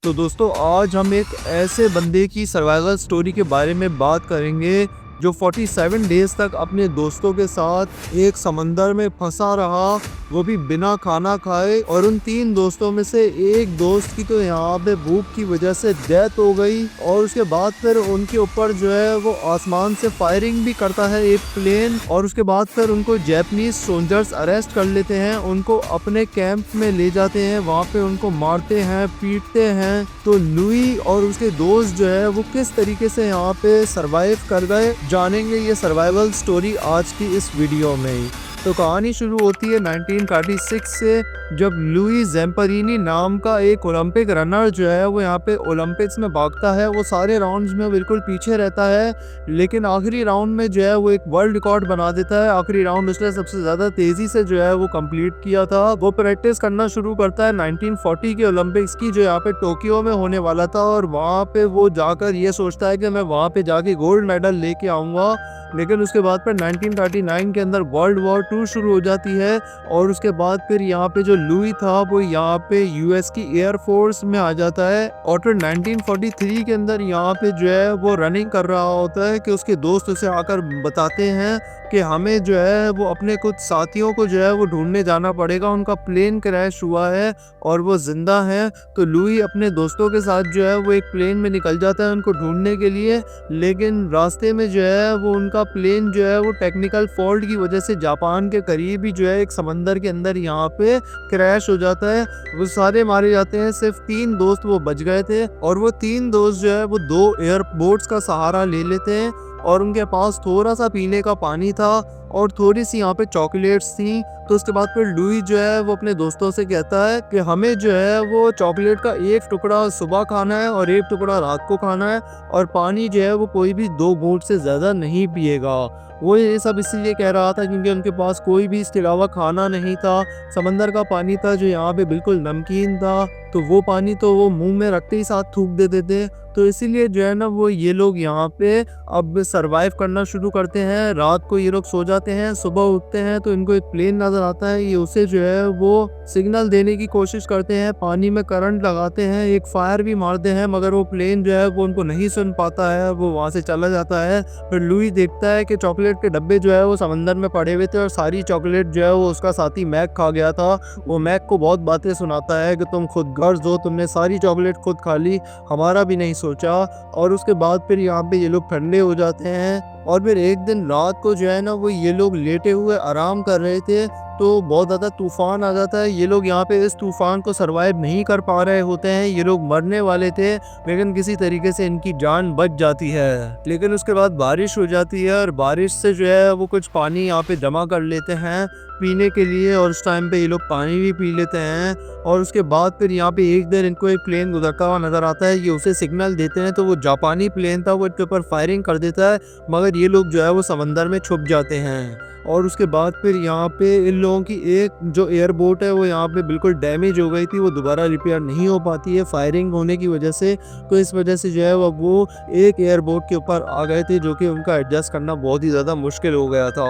तो दोस्तों आज हम एक ऐसे बंदे की सर्वाइवल स्टोरी के बारे में बात करेंगे जो 47 डेज तक अपने दोस्तों के साथ एक समंदर में फंसा रहा, वो भी बिना खाना खाए। और उन 3 दोस्तों में से एक दोस्त की तो यहाँ पे भूख की वजह से डेथ हो गई। और उसके बाद फिर उनके ऊपर जो है वो आसमान से फायरिंग भी करता है एक प्लेन। और उसके बाद फिर उनको जापानीज सोल्जर्स अरेस्ट कर लेते हैं, उनको अपने कैंप में ले जाते हैं, वहाँ पे उनको मारते हैं, पीटते हैं। तो लुई और उसके दोस्त जो है वो किस तरीके से यहाँ पे सरवाइव कर गए, जानेंगे ये सर्वाइवल स्टोरी आज की इस वीडियो में। तो कहानी शुरू होती है 1936 से, जब लुई ज़ैम्परिनी नाम का एक ओलंपिक रनर जो है वो यहाँ पे ओलंपिक्स में भागता है। वो सारे राउंड्स में बिल्कुल पीछे रहता है, लेकिन आखिरी राउंड में जो है वो एक वर्ल्ड रिकॉर्ड बना देता है। आखिरी राउंड उसने सबसे ज़्यादा तेज़ी से जो है वो कंप्लीट किया था। वो प्रैक्टिस करना शुरू करता है 1940 के ओलंपिक्स की, जो यहाँ पे टोक्यो में होने वाला था। और वहाँ पे वो जाकर ये सोचता है कि मैं वहाँ पे जाके गोल्ड मेडल लेके आऊँगा। लेकिन उसके बाद फिर 1939 के अंदर वर्ल्ड वॉर 2 शुरू हो जाती है। और उसके बाद फिर यहाँ पे जो लुई था वो यहाँ पे यूएस की एयर फोर्स में आ जाता है। और फिर 1943 के अंदर यहाँ पे जो है वो रनिंग कर रहा होता है कि उसके दोस्त उसे आकर बताते हैं कि हमें जो है वो अपने कुछ साथियों को जो है वो ढूंढने जाना पड़ेगा, उनका प्लेन क्रैश हुआ है और वो जिंदा है। तो लुई अपने दोस्तों के साथ जो है वो एक प्लेन में निकल जाता है उनको ढूंढने के लिए। लेकिन रास्ते में जो है वो उनका प्लेन जो है वो टेक्निकल फॉल्ट की वजह से जापान के करीब ही जो है एक समंदर के अंदर यहाँ पे क्रैश हो जाता है। वो सारे मारे जाते हैं, सिर्फ 3 दोस्त वो बच गए थे। और वो 3 दोस्त जो है वो 2 एयरबोट्स का सहारा ले लेते हैं और उनके पास थोड़ा सा पीने का पानी था और थोड़ी सी यहाँ पे चॉकलेट्स थी। तो उसके बाद फिर लुई जो है वो अपने दोस्तों से कहता है कि हमें जो है वो चॉकलेट का एक टुकड़ा सुबह खाना है और एक टुकड़ा रात को खाना है, और पानी जो है वो कोई भी 2 घूंट से ज़्यादा नहीं पिएगा। वो ये सब इसलिए कह रहा था क्योंकि उनके पास कोई भी इसके अलावा खाना नहीं था। समंदर का पानी था जो यहाँ पे बिल्कुल नमकीन था, तो वो पानी तो वो मुंह में रखते ही साथ थूक देते थे। तो इसीलिए जो है ना वो ये लोग यहाँ पे अब सरवाइव करना शुरू करते हैं। रात को ये लोग सो जाते हैं, सुबह उठते हैं तो इनको एक प्लेन नज़र आता है। ये उसे जो है वो सिग्नल देने की कोशिश करते हैं, पानी में करंट लगाते हैं, एक फायर भी मारते हैं, मगर वो प्लेन जो है वो उनको नहीं सुन पाता है, वो वहाँ से चला जाता है। फिर लुई देखता है कि चॉकलेट के डब्बे जो है वो समंदर में पड़े हुए थे और सारी चॉकलेट जो है वो उसका साथी मैक खा गया था। वो मैक को बहुत बातें सुनाता है कि तुम खुद गर्ज हो, तुमने सारी चॉकलेट खुद खा ली, हमारा भी नहीं सोचा। और उसके बाद फिर यहाँ पे ये लोग ठंडे हो जाते हैं। और फिर एक दिन रात को जो है ना वो ये लोग लेटे हुए आराम कर रहे थे, तो बहुत ज़्यादा तूफान आ जाता है। ये लोग यहाँ पे इस तूफान को सरवाइव नहीं कर पा रहे होते हैं, ये लोग मरने वाले थे, लेकिन किसी तरीके से इनकी जान बच जाती है। लेकिन उसके बाद बारिश हो जाती है और बारिश से जो है वो कुछ पानी यहाँ पे जमा कर लेते हैं पीने के लिए, और उस टाइम पे ये लोग पानी भी पी लेते हैं। और उसके बाद फिर यहाँ पे एक दिन इनको एक प्लेन गुजरता हुआ नज़र आता है, ये उसे सिग्नल देते हैं, तो वो जापानी प्लेन था, वो इनके ऊपर फायरिंग कर देता है, मगर ये लोग जो है वो समंदर में छुप जाते हैं। और उसके बाद फिर यहाँ पे इन लोगों की एक जो एयरबोट है वो यहाँ पे बिल्कुल डैमेज हो गई थी, वो दोबारा रिपेयर नहीं हो पाती है फायरिंग होने की वजह से। तो इस वजह से जो है वो एक एयरबोट के ऊपर आ गए थे, जो कि उनका एडजस्ट करना बहुत ही ज़्यादा मुश्किल हो गया था।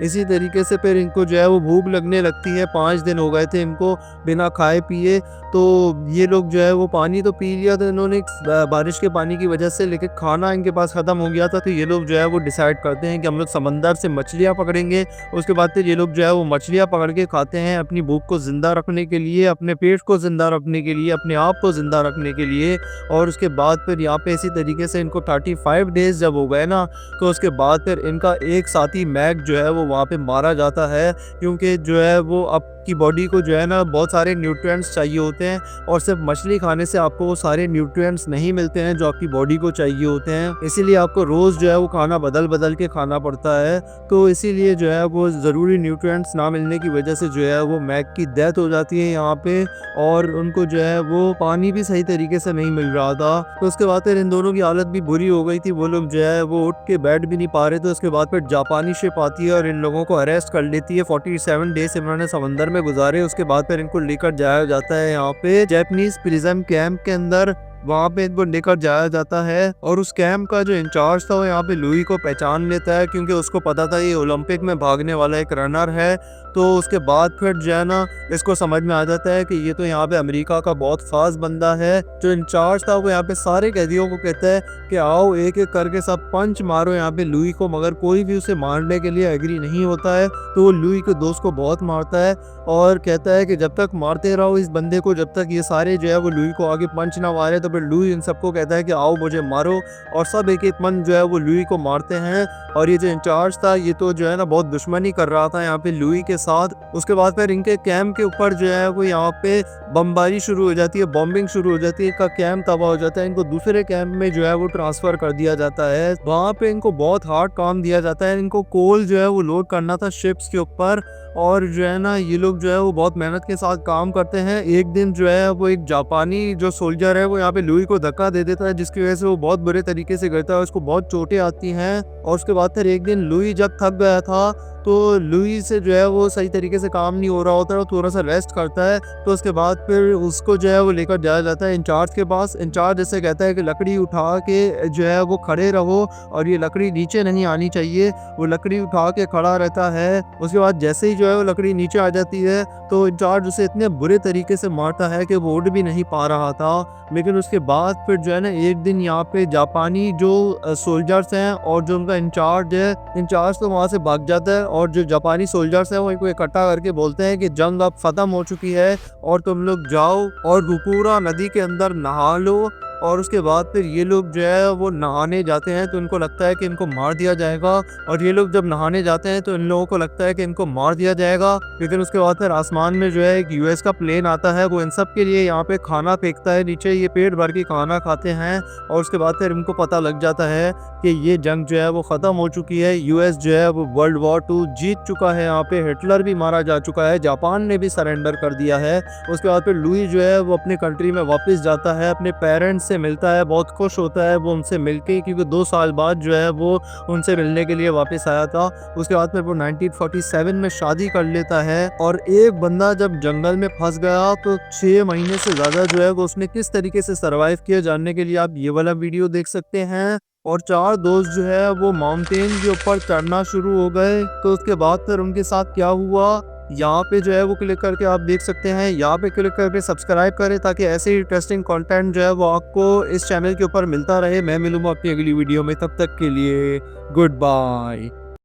इसी तरीके से फिर इनको जो है वो भूख लगने लगती है। 5 दिन हो गए थे इनको बिना खाए पिए। तो ये लोग जो है वो पानी तो पी लिया था इन्होंने बारिश के पानी की वजह से, लेकिन खाना इनके पास ख़त्म हो गया था। तो ये लोग जो है वो डिसाइड करते हैं कि हम लोग समंदर से मछलियाँ पकड़ेंगे। उसके बाद फिर ये लोग जो है वो मछलियाँ पकड़ के खाते हैं अपनी भूख को ज़िंदा रखने के लिए, अपने पेट को ज़िंदा रखने के लिए, अपने आप को ज़िंदा रखने के लिए। और उसके बाद फिर यहाँ पे इसी तरीके से इनको 35 डेज़ जब हो गए ना, तो उसके बाद फिर इनका एक साथी मैक जो है वो वहाँ पे मारा जाता है, क्योंकि जो है वो आपकी बॉडी को जो है ना बहुत सारे न्यूट्रिएंट्स चाहिए होते हैं, और सिर्फ मछली खाने से आपको वो सारे न्यूट्रिएंट्स नहीं मिलते हैं जो आपकी बॉडी को चाहिए होते हैं। इसीलिए आपको रोज़ जो है वो खाना बदल बदल के खाना पड़ता है। तो इसीलिए जो है वो ज़रूरी न्यूट्रिएंट्स ना मिलने की वजह से जो है वो मैक की डेथ हो जाती है यहाँ पे, और उनको जो है वो पानी भी सही तरीके से नहीं मिल रहा था। तो उसके बाद फिर इन दोनों की हालत भी बुरी हो गई थी, वो लोग जो है वो उठ के बैठ भी नहीं पा रहे थे। उसके बाद फिर जापानी शिप आती है और इन लोगों को अरेस्ट कर लेती है। 47 डेज इन्होंने समंदर में गुजारे। उसके बाद फिर इनको लेकर जाया जाता है यहाँ पे जापानीज प्रिजन कैंप के अंदर। वहाँ पे इनको लेकर जाया जाता है और उस कैंप का जो इंचार्ज था वो यहाँ पे लुई को पहचान लेता है, क्योंकि उसको पता था ये ओलंपिक में भागने वाला एक रनर है। तो उसके बाद फिर जो है ना इसको समझ में आ जाता है कि ये तो यहाँ पे अमेरिका का बहुत खास बंदा है। जो इंचार्ज था वो यहाँ पे सारे कैदियों को कहता है कि आओ एक एक करके सब पंच मारो यहाँ पे लुई को, मगर कोई भी उसे मारने के लिए एग्री नहीं होता है। तो वो लुई के दोस्त को बहुत मारता है और कहता है कि जब तक मारते रहो इस बंदे को, जब तक ये सारे जो है वो लुई को आगे पंच ना मारे। तो फिर लुई इन सबको कहता है कि आओ मुझे मारो, और सब एक एक मन जो है वो लुई को मारते हैं। और ये जो इंचार्ज था ये तो जो है ना बहुत दुश्मनी कर रहा था यहाँ पे लुई के साथ। उसके बाद फिर इनके कैंप के ऊपर जो है वो यहाँ पे बमबारी शुरू हो जाती है, बॉम्बिंग शुरू हो जाती है, इनका कैंप तबाह हो जाता है। इनको दूसरे कैंप में जो है वो ट्रांसफर कर दिया जाता है। वहाँ पे इनको बहुत हार्ड काम दिया जाता है। इनको कोल जो है वो लोड करना था शिप्स के ऊपर, और जो है ना ये लोग जो है वो बहुत मेहनत के साथ काम करते हैं। एक दिन जो है वो एक जापानी जो सोल्जर है वो यहाँ पे लुई को धक्का दे देता है, जिसकी वजह से वो बहुत बुरे तरीके से गिरता है, उसको बहुत चोटें आती हैं। और उसके बाद फिर एक दिन लुई जब थक गया था तो लुई से जो है वो सही तरीके से काम नहीं हो रहा होता है, वो थोड़ा सा रेस्ट करता है। तो उसके बाद फिर उसको जो है वो लेकर जाया जाता है इंचार्ज के पास। इंचार्ज जैसे कहता है कि लकड़ी उठा के जो है वो खड़े रहो और ये लकड़ी नीचे नहीं आनी चाहिए। वो लकड़ी उठा के खड़ा रहता है। उसके बाद जैसे ही जो है वो लकड़ी नीचे आ जाती है तो इंचार्ज उसे इतने बुरे तरीके से मारता है कि वो उड़ भी नहीं पा रहा था। लेकिन उसके बाद फिर जो है ना एक दिन यहाँ पे जापानी जो सोल्जर्स हैं और जो उनका इंचार्ज है, इंचार्ज तो वहाँ से भाग जाता है, और जो जापानी सोल्जर्स हैं वो इनको इकट्ठा करके बोलते हैं कि जंग अब खत्म हो चुकी है और तुम लोग जाओ और रुपूरा नदी के अंदर नहा लो। और उसके बाद फिर ये लोग जो है वो नहाने जाते हैं तो इनको लगता है कि इनको मार दिया जाएगा, और ये लोग जब नहाने जाते हैं तो इन लोगों को लगता है कि इनको मार दिया जाएगा। लेकिन उसके बाद फिर आसमान में जो है एक यूएस का प्लेन आता है, वो इन सब के लिए यहाँ पे खाना फेंकता है नीचे, ये पेट भर के खाना खाते हैं। और उसके बाद फिर इनको पता लग जाता है कि ये जंग जो है वो ख़त्म हो चुकी है। यूएस जो है वो वर्ल्ड वॉर 2 जीत चुका है, यहाँ पे हिटलर भी मारा जा चुका है, जापान ने भी सरेंडर कर दिया है। उसके बाद फिर लुई जो है वो अपने कंट्री में वापस जाता है, अपने पेरेंट्स से मिलता है, बहुत खुश होता है वो उनसे मिलके, क्योंकि 2 साल बाद जो है वो उनसे मिलने के लिए वापस आया था। उसके बाद फिर वो 1947 में शादी कर लेता है। और एक बंदा जब जंगल में फंस गया तो 6 महीने से ज़्यादा जो है वो उसने किस तरीके से सर्वाइव किया, जानने के लिए आप ये वाला वीडियो देख सकते हैं। और 4 दोस्त जो है वो माउंटेन के ऊपर चढ़ना शुरू हो गए। तो उसके बाद फिर उनके साथ क्या हुआ यहाँ पे जो है वो क्लिक करके आप देख सकते हैं। यहाँ पे क्लिक करके सब्सक्राइब करें ताकि ऐसे ही इंटरेस्टिंग कंटेंट जो है वो आपको इस चैनल के ऊपर मिलता रहे। मैं मिलूंगा अपनी अगली वीडियो में, तब तक के लिए गुड बाय।